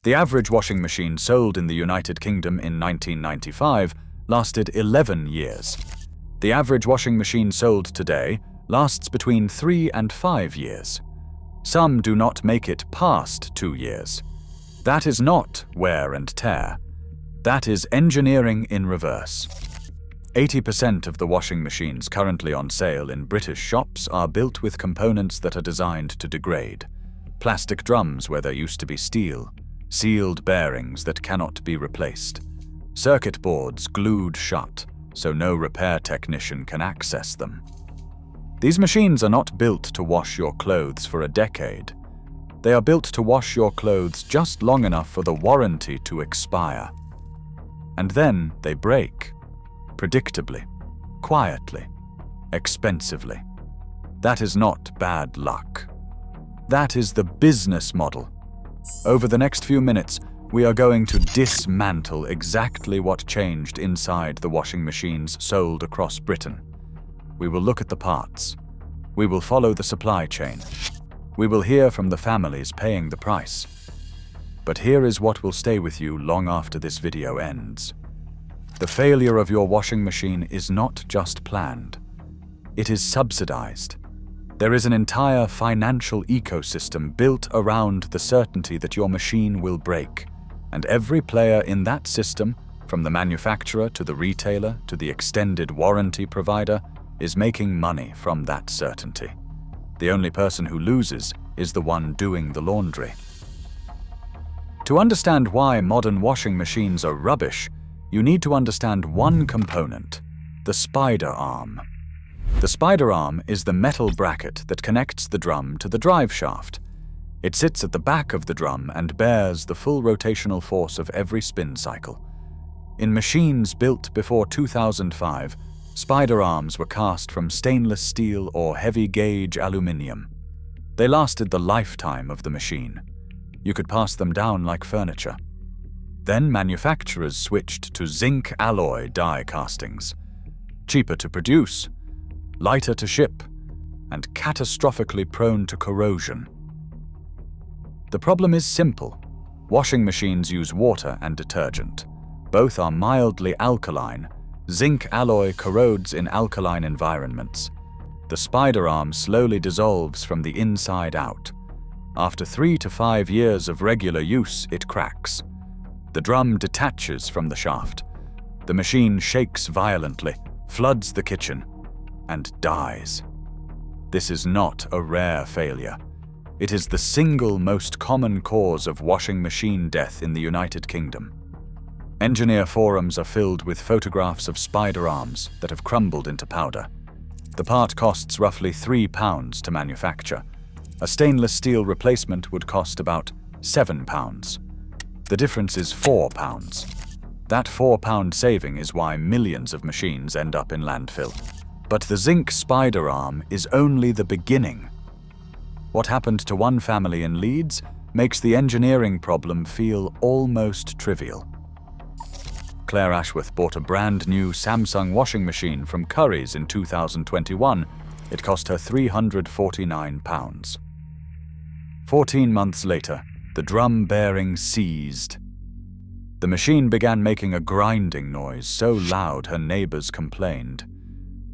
The average washing machine sold in the United Kingdom in 1995 lasted 11 years. The average washing machine sold today lasts between 3 and 5 years. Some do not make it past 2 years. That is not wear and tear. That is engineering in reverse. 80% of the washing machines currently on sale in British shops are built with components that are designed to degrade. Plastic drums where there used to be steel, sealed bearings that cannot be replaced, circuit boards glued shut so no repair technician can access them. These machines are not built to wash your clothes for a decade. They are built to wash your clothes just long enough for the warranty to expire. And then they break. Predictably, quietly, expensively. That is not bad luck. That is the business model. Over the next few minutes, we are going to dismantle exactly what changed inside the washing machines sold across Britain. We will look at the parts. We will follow the supply chain. We will hear from the families paying the price. But here is what will stay with you long after this video ends. The failure of your washing machine is not just planned. It is subsidized. There is an entire financial ecosystem built around the certainty that your machine will break, and every player in that system, from the manufacturer to the retailer to the extended warranty provider, is making money from that certainty. The only person who loses is the one doing the laundry. To understand why modern washing machines are rubbish, you need to understand one component: the spider arm. The spider arm is the metal bracket that connects the drum to the drive shaft. It sits at the back of the drum and bears the full rotational force of every spin cycle. In machines built before 2005, spider arms were cast from stainless steel or heavy-gauge aluminium. They lasted the lifetime of the machine. You could pass them down like furniture. Then manufacturers switched to zinc alloy die castings. Cheaper to produce, lighter to ship, and catastrophically prone to corrosion. The problem is simple. Washing machines use water and detergent. Both are mildly alkaline. Zinc alloy corrodes in alkaline environments. The spider arm slowly dissolves from the inside out. After 3 to 5 years of regular use, it cracks. The drum detaches from the shaft. The machine shakes violently, floods the kitchen, and dies. This is not a rare failure. It is the single most common cause of washing machine death in the United Kingdom. Engineer forums are filled with photographs of spider arms that have crumbled into powder. The part costs roughly £3 to manufacture. A stainless steel replacement would cost about £7. The difference is £4. That £4 saving is why millions of machines end up in landfill. But the zinc spider arm is only the beginning. What happened to one family in Leeds makes the engineering problem feel almost trivial. Claire Ashworth bought a brand new Samsung washing machine from Currys in 2021. It cost her £349. 14 months later, the drum bearing seized. The machine began making a grinding noise so loud her neighbors complained.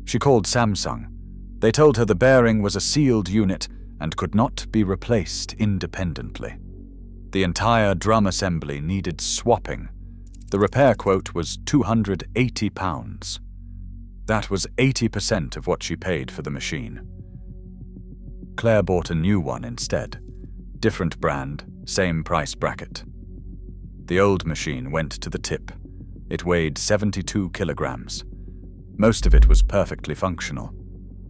She called Samsung. They told her the bearing was a sealed unit and could not be replaced independently. The entire drum assembly needed swapping. The repair quote was £280. That was 80% of what she paid for the machine. Claire bought a new one instead. Different brand, same price bracket. The old machine went to the tip. It weighed 72 kilograms. Most of it was perfectly functional.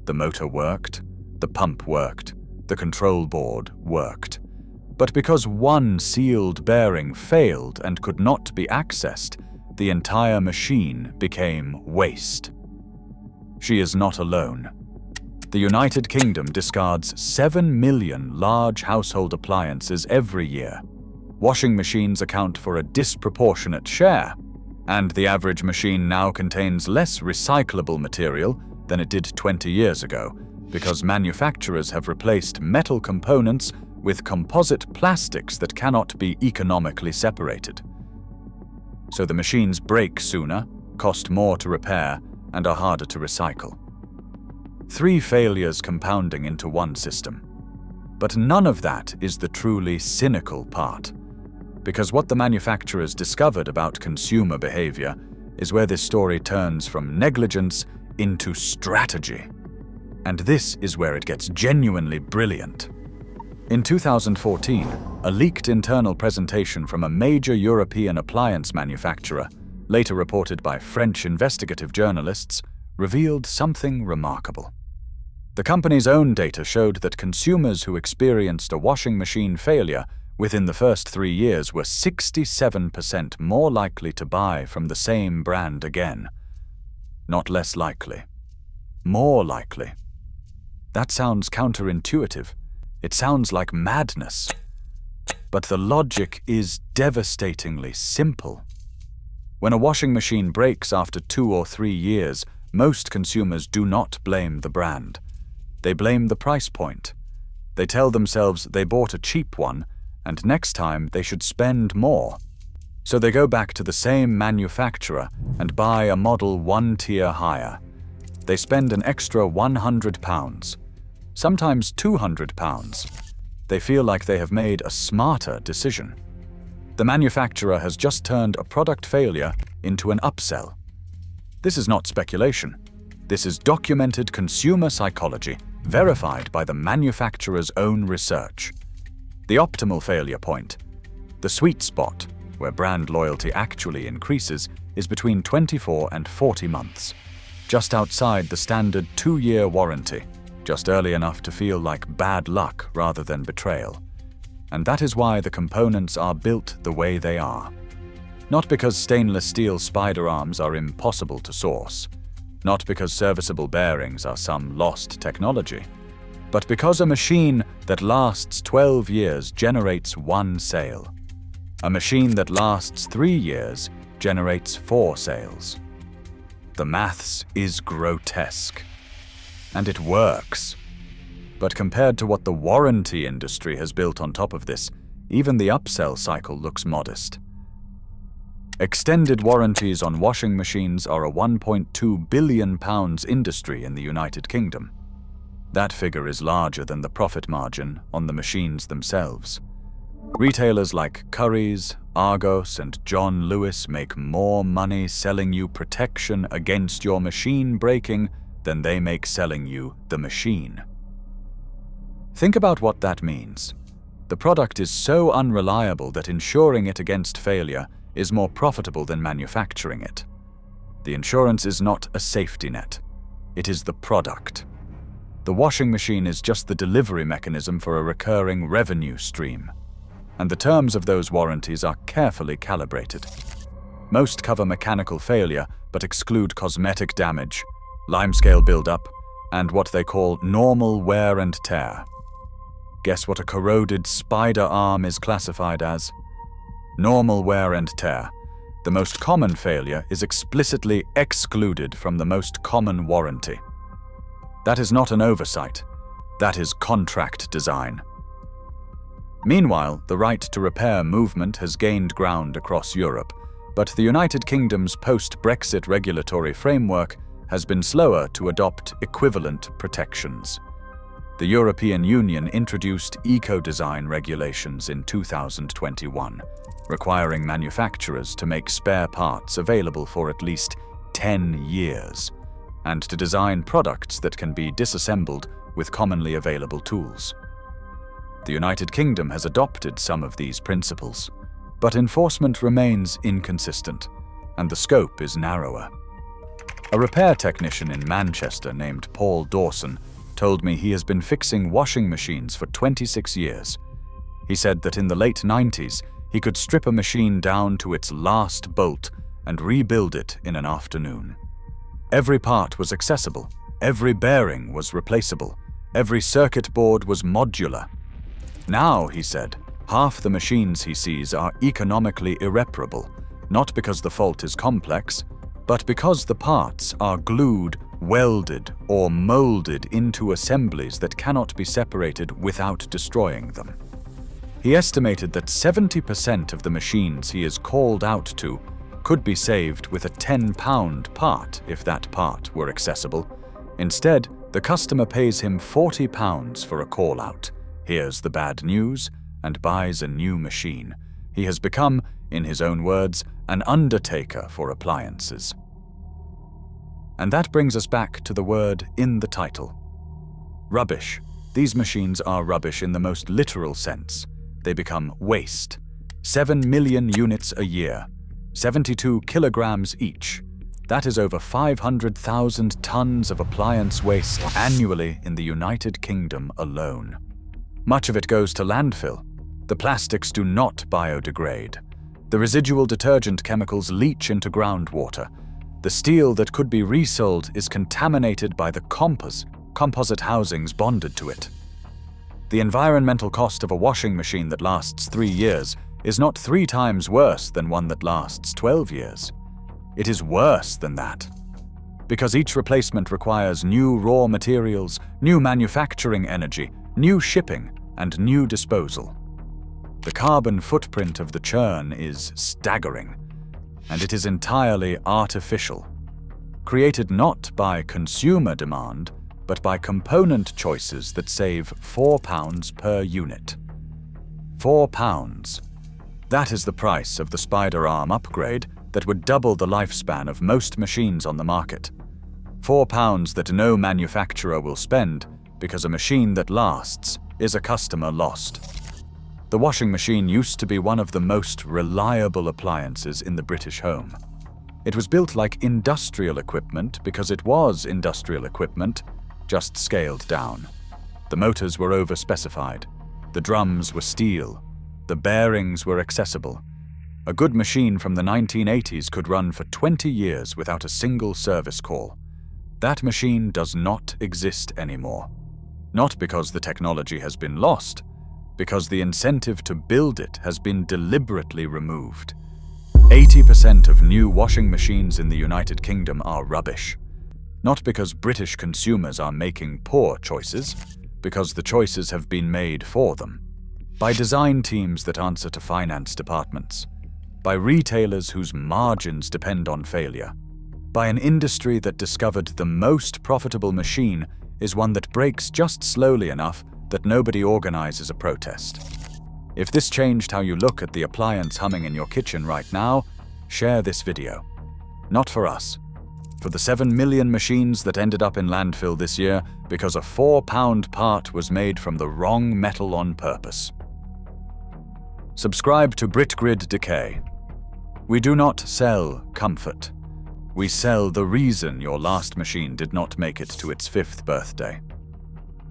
The motor worked, the pump worked, the control board worked. But because one sealed bearing failed and could not be accessed, the entire machine became waste. She is not alone. The United Kingdom discards 7 million large household appliances every year. Washing machines account for a disproportionate share, and the average machine now contains less recyclable material than it did 20 years ago, because manufacturers have replaced metal components with composite plastics that cannot be economically separated. So the machines break sooner, cost more to repair, and are harder to recycle. 3 failures compounding into one system. But none of that is the truly cynical part, because what the manufacturers discovered about consumer behavior is where this story turns from negligence into strategy. And this is where it gets genuinely brilliant. In 2014, a leaked internal presentation from a major European appliance manufacturer, later reported by French investigative journalists, revealed something remarkable. The company's own data showed that consumers who experienced a washing machine failure within the first 3 years were 67% more likely to buy from the same brand again. Not less likely. More likely. That sounds counterintuitive. It sounds like madness. But the logic is devastatingly simple. When a washing machine breaks after 2 or 3 years, most consumers do not blame the brand. They blame the price point. They tell themselves they bought a cheap one, and next time they should spend more. So they go back to the same manufacturer and buy a model 1 tier higher. They spend an extra £100, sometimes £200. They feel like they have made a smarter decision. The manufacturer has just turned a product failure into an upsell. This is not speculation. This is documented consumer psychology, verified by the manufacturer's own research. The optimal failure point, the sweet spot, where brand loyalty actually increases, is between 24 and 40 months, just outside the standard 2-year warranty, just early enough to feel like bad luck rather than betrayal. And that is why the components are built the way they are. Not because stainless steel spider arms are impossible to source, not because serviceable bearings are some lost technology, but because a machine that lasts 12 years generates 1 sale. A machine that lasts 3 years generates 4 sales. The maths is grotesque. And it works. But compared to what the warranty industry has built on top of this, even the upsell cycle looks modest. Extended warranties on washing machines are a £1.2 billion industry in the United Kingdom. That figure is larger than the profit margin on the machines themselves. Retailers like Currys, Argos, and John Lewis make more money selling you protection against your machine breaking than they make selling you the machine. Think about what that means. The product is so unreliable that insuring it against failure is more profitable than manufacturing it. The insurance is not a safety net. It is the product. The washing machine is just the delivery mechanism for a recurring revenue stream. And the terms of those warranties are carefully calibrated. Most cover mechanical failure, but exclude cosmetic damage, limescale buildup, and what they call normal wear and tear. Guess what a corroded spider arm is classified as? Normal wear and tear. The most common failure is explicitly excluded from the most common warranty. That is not an oversight. That is contract design. Meanwhile, the right to repair movement has gained ground across Europe, but the United Kingdom's post-Brexit regulatory framework has been slower to adopt equivalent protections. The European Union introduced eco-design regulations in 2021, requiring manufacturers to make spare parts available for at least 10 years, and to design products that can be disassembled with commonly available tools. The United Kingdom has adopted some of these principles, but enforcement remains inconsistent, and the scope is narrower. A repair technician in Manchester named Paul Dawson told me he has been fixing washing machines for 26 years. He said that in the late 90s, he could strip a machine down to its last bolt and rebuild it in an afternoon. Every part was accessible, every bearing was replaceable, every circuit board was modular. Now, he said, half the machines he sees are economically irreparable, not because the fault is complex, but because the parts are glued, welded, or molded into assemblies that cannot be separated without destroying them. He estimated that 70% of the machines he is called out to could be saved with a £10 part if that part were accessible. Instead, the customer pays him £40 for a call-out, hears the bad news, and buys a new machine. He has become, in his own words, an undertaker for appliances. And that brings us back to the word in the title. Rubbish. These machines are rubbish in the most literal sense. They become waste. 7 million units a year, 72 kilograms each. That is over 500,000 tons of appliance waste annually in the United Kingdom alone. Much of it goes to landfill. The plastics do not biodegrade. The residual detergent chemicals leach into groundwater. The steel that could be resold is contaminated by the composite housings bonded to it. The environmental cost of a washing machine that lasts 3 years is not 3 times worse than one that lasts 12 years. It is worse than that. Because each replacement requires new raw materials, new manufacturing energy, new shipping, and new disposal. The carbon footprint of the churn is staggering, and it is entirely artificial, created not by consumer demand, but by component choices that save £4 per unit. £4. That is the price of the spider arm upgrade that would double the lifespan of most machines on the market. £4 that no manufacturer will spend because a machine that lasts is a customer lost. The washing machine used to be one of the most reliable appliances in the British home. It was built like industrial equipment because it was industrial equipment, just scaled down. The motors were overspecified. The drums were steel. The bearings were accessible. A good machine from the 1980s could run for 20 years without a single service call. That machine does not exist anymore. Not because the technology has been lost, because the incentive to build it has been deliberately removed. 80% of new washing machines in the United Kingdom are rubbish. Not because British consumers are making poor choices, because the choices have been made for them. By design teams that answer to finance departments. By retailers whose margins depend on failure. By an industry that discovered the most profitable machine is one that breaks just slowly enough that nobody organizes a protest. If this changed how you look at the appliance humming in your kitchen right now, share this video. Not for us. For the 7 million machines that ended up in landfill this year because a £4 part was made from the wrong metal on purpose. Subscribe to BritGrid Decay. We do not sell comfort. We sell the reason your last machine did not make it to its 5th birthday.